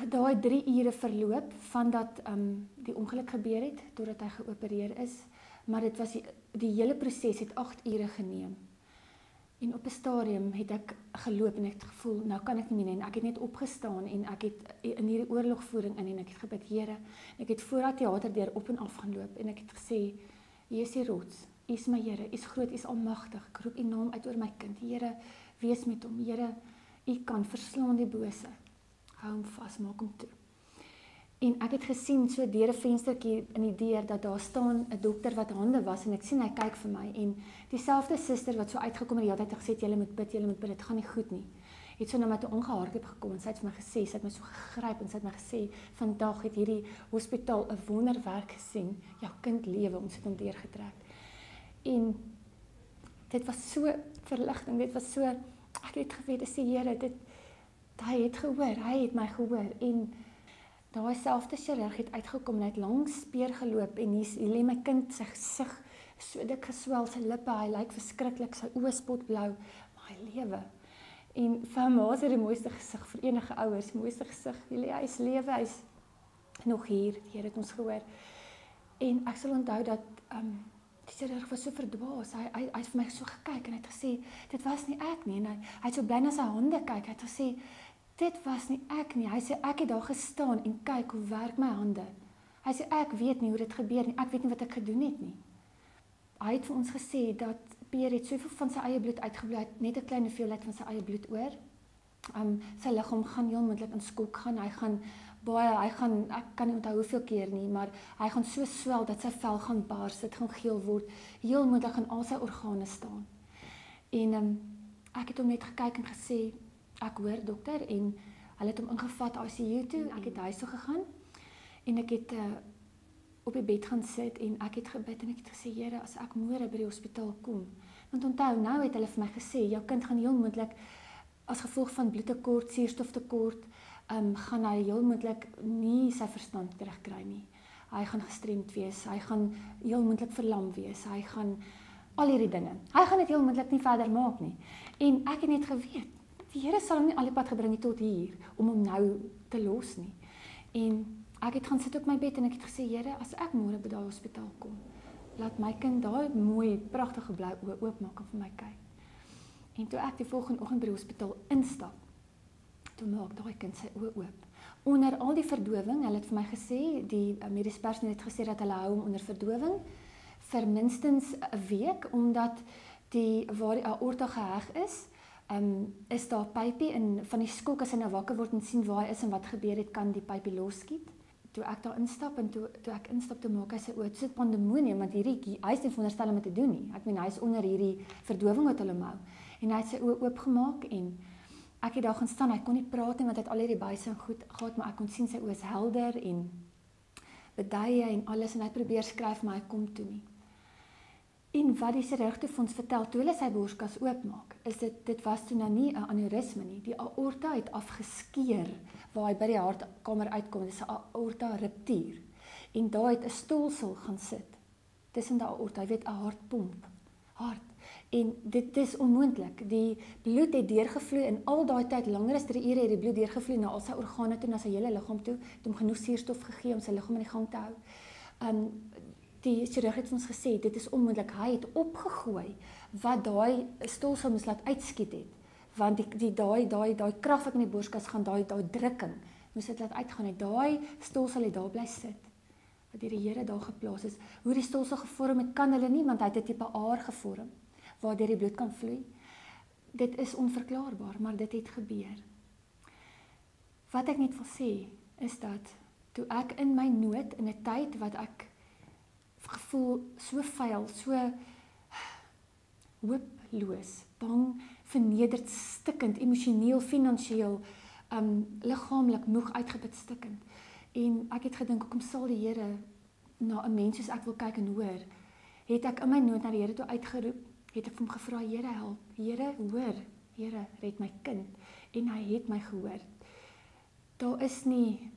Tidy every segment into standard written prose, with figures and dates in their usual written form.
daai 3 ure verloop van dat die ongeluk gebeur het, totdat hy geopereer is, maar dit was die hele proses het 8 ure geneem. En op 'n stadium het ek geloop en ek het gevoel, nou kan ek nie meer nie. Ek het net opgestaan en ek het in hierdie oorlogvoering en ek het gebid, Here, ek het voor dat teaterdeur op en af gaan loop en ek het gesê, U is die rots, U is my Here, U is groot, U is almagtig. Ek roep U naam uit oor my kind. Here, wees met hom. Here, U kan verslaan die bose. Hou hom vas, maak hom toe. En ek het gesien so deur 'n venstertjie in die deur dat daar staan 'n dokter wat hande was en ek sien hy kyk vir my en dieselfde suster wat so uitgekom het, die hele tyd gesê jy moet bid, dit gaan nie goed nie. Het so na my toe ongehardloop gekom en sy het vir my gesê, sy het my so gegryp en sy het my gesê, vandag het hierdie hospitaal 'n wonderwerk gesien. Jou kind lewe, ons het hom deurgetrek. En dit was so verligting, dit was so, ek het geweet, dis die Here, hy het gehoor, hy het my gehoor en daai selfde chirurg het uitgekom en hy het langs speer geloop en hier lê my kind sy gesig so dik geswel, sy lippe, hy lyk verskriklik, sy oë spotblou, maar hy lewe. En vir my is dit die mooiste gesig vir enige ouers, mooiste gesig. Hy is lewe, hy is nog hier, die Here het ons gehoor. En ek sal onthou dat die chirurg was so verdwaas, hy het vir my so gekyk en hy het gesê, dit was nie ek nie, en hy het so bly na sy hande kyk, hy het gesê, dit was nie ek nie. Hy sê, ek het daar gestaan en kyk hoe werk my hande. Hy sê, ek weet nie hoe dit gebeur nie, ek weet nie wat ek gedoen het nie. Hy het vir ons gesê, dat Pierre het soveel van sy eie bloed uitgebloei, net 'n klein hoeveelheid van sy eie bloed oor. Sy liggaam gaan heel moontlik in skok gaan, ek kan nie onthou hoeveel keer nie, maar hy gaan so swel, dat sy vel gaan bars, dit gaan geel word, heel moontlik gaan al sy organe staan. En ek het hom net gekyk en gesê, ek hoor dokter, en hulle het hom ingevat ICU toe, ek het huis toe gegaan, en ek het op die bed gaan sit, en ek het gebid, en ek het gesê, Here, as ek môre by die hospitaal kom, want onthou, nou het hulle vir my gesê, jou kind gaan heel moontlik, as gevolg van bloedtekort, suurstoftekort, gaan hy heel moontlik nie sy verstand terugkry nie. Hy gaan gestremd wees, hy gaan heel moontlik verlam wees, hy gaan al hierdie dinge. Hy gaan dit heel moontlik nie verder maak nie. En ek het net geweet, die Here sal hom nie al die pad gebring tot hier, om hom nou te los nie. En ek het gaan sit op my bed en ek het gesê, Here, as ek môre by daai hospitaal kom, laat my kind daai mooi, pragtige blou oë oopmaak en vir my kyk. En toe ek die volgende oggend by die hospitaal instap, toe maak daai kind sy oë oop. Onder al die verdowing, hulle het vir my gesê, die mediese personeel het gesê dat hulle hou hom onder verdowing vir minstens 'n week, omdat waar die aorta geheg is daar 'n pypie en van die skok as hy nou wakker word en sien waar hy is en wat gebeur het, kan die pypie losskiet. Toe ek daar instap en toe ek instap, toe maak hy sy oë, dit pandemonium, want hy is nie veronderstel om dit te doen nie. Ek meen, hy is onder hierdie verdowing wat hulle hou. En hy het sy oë oopgemaak en ek het daar gaan staan, hy kon nie praat nie, want hy het al hierdie buising goed gehad, maar ek kon sien sy oë is helder en beduie en alles, en hy probeer skryf, maar hy kom toe nie. En wat die chirurg toe vir ons vertel, toe hulle sy borskas oopmaak, is dit was toe nou nie 'n aneurisme nie, die aorta het afgeskeer, waar hy by die hartkamer uitkom, dis 'n aorta ruptuur, en daar het 'n stolsel gaan sit, tussen die aorta, jy weet, 'n hartpomp, hart, en dit is onmoontlik, die bloed het deurgevloei, en al daai tyd, langer as 3 ure het die bloed deurgevloei, na al sy organe toe, na sy hele liggaam toe, het hom genoeg suurstof gegee, om sy liggaam in die gang te hou. Die chirurg het ons gesê, dit is onmoontlik, hy het opgegooi, wat daai stolsel moes laat uitskiet het, want daai krag wat in die borskas gaan, daai drukking, moes dit laat uitgaan het, daai stolsel het daar bly sit, wat die Here daar geplaas is. Hoe die stolsel gevorm het, kan hulle nie, want hy het 'n tipe aar gevorm, waardeur die bloed kan vloei. Dit is onverklaarbaar, maar dit het gebeur. Wat ek net wil sê, is dat, toe ek in my nood, in 'n tyd wat ek gevoel so vuil, so hooploos, bang, vernederd, stikkend, emosioneel, finansieel, liggaamlik, moeg, uitgeput, stikkend. En ek het gedink, hoekom sal die Here na 'n mens soos ek wil kyk en hoor? Het ek in my nood na die Here toe uitgeroep, het ek vir hom gevra, Here help, Here hoor, Here red my kind, en hy het my gehoor. Daar is nie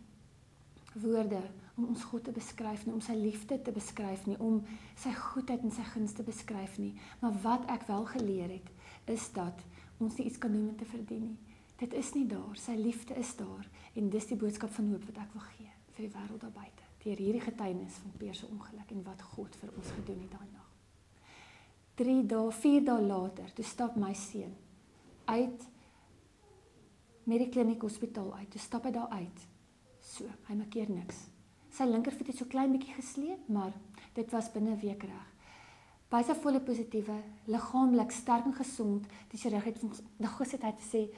woorde om ons God te beskryf nie, om sy liefde te beskryf nie, om sy goedheid en sy guns te beskryf nie. Maar wat ek wel geleer het, is dat ons nie iets kan doen om te verdien nie. Dit is nie daar, sy liefde is daar, en dis die boodskap van hoop wat ek wil gee, vir die wêreld daar buite, deur hierdie getuienis van Peer se ongeluk, en wat God vir ons gedoen het daai nag. 4 dae later, toe stap my seun uit, met die kliniek hospitaal uit, toe stap hy daar uit, so, hy maak keer niks. Sy linkervoet het so klein bietjie gesleep, maar dit was binne 'n week reg. Baie sy volle positiewe, liggaamlik sterk en gesond, die chirurg het ons gesit uit te sê,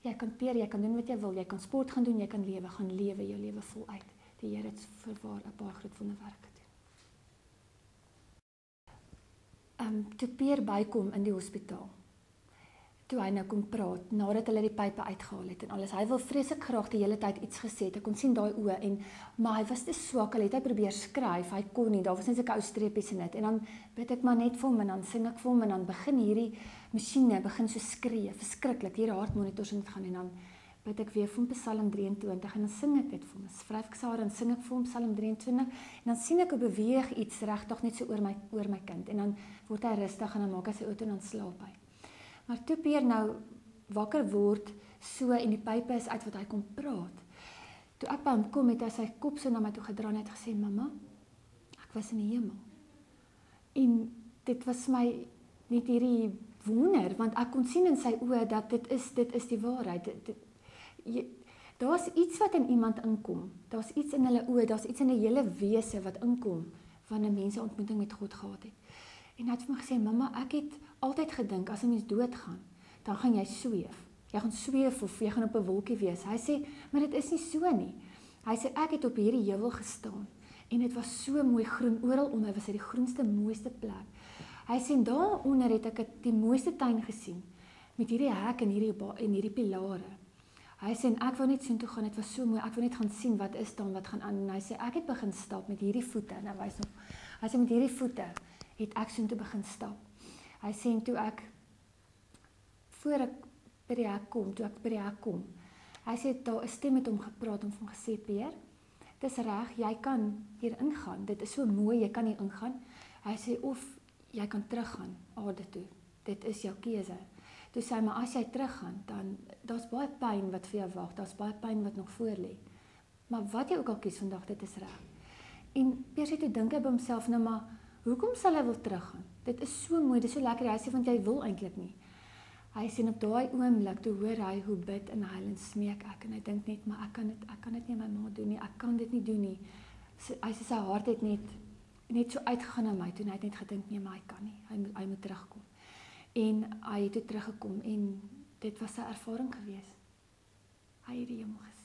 jy kan Peer, jy kan doen wat jy wil, jy kan sport gaan doen, jy kan lewe, gaan lewe, jou lewe voluit. Die Here het voorwaar 'n paar groot wonderwerke gedoen. Toe Peer bykom in die hospitaal, toe hy nou kom praat, nadat hulle die pype uitgehaal het en alles, hy wil vreeslik graag die hele tyd iets gesê het, ek kon sien daai oë, maar hy was te swak, hy probeer skryf, hy kon nie, daar was net 'n ou streepies in dit, en dan bid ek maar net vir hom, en dan sing ek vir hom, en dan begin hierdie masjiene, begin so skree, verskriklik, hierdie hartmonitors in het gaan, en dan bid ek weer vir hom Psalm 23, en dan sing ek dit vir hom, skryf ek saar, en sing ek vir hom Psalm 23, en dan sien ek hoe beweeg iets regtig net so oor my kind, en dan word hy rustig, en dan maak hy sy oë toe, en dan slaap hy. Maar toe Peer nou wakker word, so en die pype is uit wat hy kon praat. Toe ek by hom kom, het hy sy kop so na my toe gedra en het gesê, mamma, ek was in die hemel. En dit was my net hierdie wonder, want ek kon sien in sy oë dat dit is die waarheid. Daar's iets wat in iemand inkom. Daar's iets in hulle oë, daar's iets in 'n hele wese wat inkom wanneer mense ontmoeting met God gehad het. En hy het vir my gesê, mamma, ek het altyd gedink, as 'n mens doodgaan, dan gaan jy sweef. Jy gaan sweef of jy gaan op 'n wolkie wees. Hy sê, maar dit is nie so nie. Hy sê, ek het op hierdie heuwel gestaan, en dit was so mooi groen, oral om, hy was die groenste, mooiste plek. Hy sê, daaronder het ek die mooiste tuin gesien, met hierdie hek en hierdie pilare. Hy sê, en ek wou net sien toe gaan, dit was so mooi, ek wou net gaan sien, wat is dan, wat gaan aan, en hy sê, ek het begin stap met hierdie voete, en hy sê, met hierdie voete, het ek so toe begin stap. Hy sê, en toe ek, voor ek by die hek kom, hy sê, daar 'n stem met hom gepraat, en hom gesê, Peer, dis reg, jy kan hier ingaan, dit is so mooi, jy kan hier ingaan. Hy sê, of jy kan teruggaan, aarde toe, dit is jou keuse. Toe sê hy, maar as jy teruggaan, dan, daar's baie pyn wat vir jou wag, daar's baie pyn wat nog voor lê. Maar wat jy ook al kies vandag, dit is reg. En Peer sê, toe dink hy by homself, nou maar, hoekom sal hy wil teruggaan? Dit is so mooi, dit is so lekker, hy sê, want jy wil eintlik nie. Hy sê, op daai oomblik, toe hoor hy hoe bid en huil en smeek ek, en hy dink net, maar ek kan dit nie my ma doen nie, ek kan dit nie doen nie. Hy sê, sy hart het net so uitgegaan na my, toe hy het net gedink, nee, maar hy kan nie, hy moet terugkom. En hy het toe teruggekom, en dit was sy ervaring gewees. Hy het die hemel gesien.